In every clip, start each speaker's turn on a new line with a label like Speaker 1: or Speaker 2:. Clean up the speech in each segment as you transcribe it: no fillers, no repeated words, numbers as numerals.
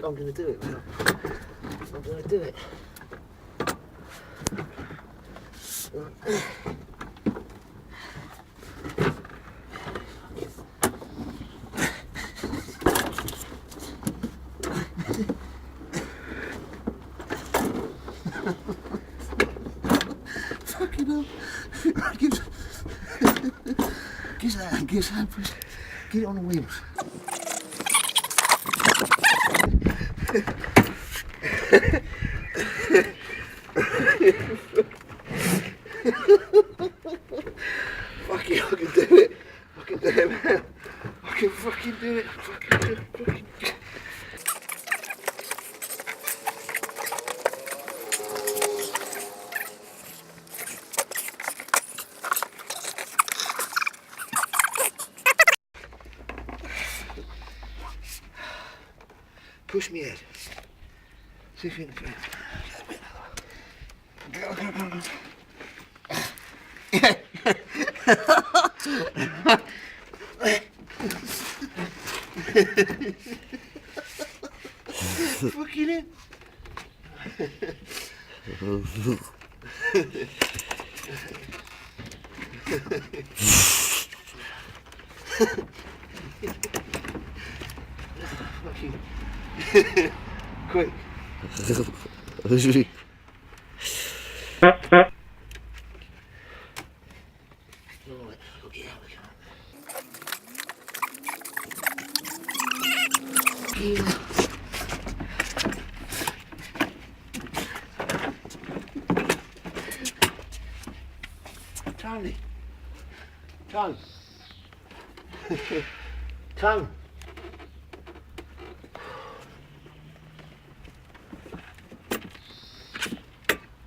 Speaker 1: I'm going to do it, man. I'm going to do it. Fucking hell. Get that, get it on the wheels. Fuck it, I can do it. I can do it, man. I can fucking do it. Fucking do it. Fucking. Push me head. See if you can feel it. Go, go, go, go. Fucking in. Fucking. Quick. Tony. Tone. Tone.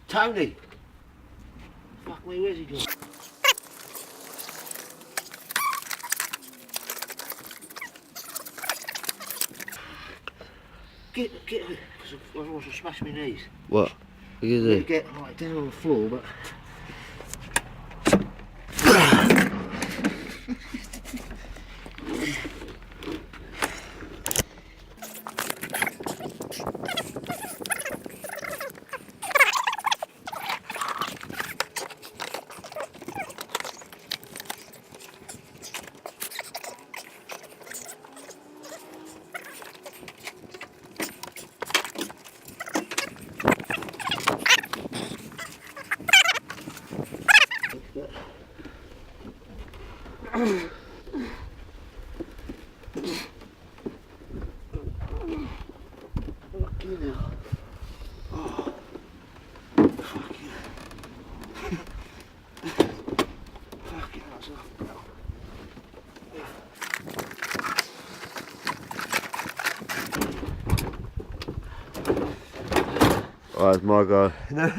Speaker 1: Tony. Fuck me, where's he gone? Get, because I want to smash my knees.
Speaker 2: What? What are you doing?
Speaker 1: Get like down on the floor, but.
Speaker 2: Alright, it's my go.
Speaker 1: No.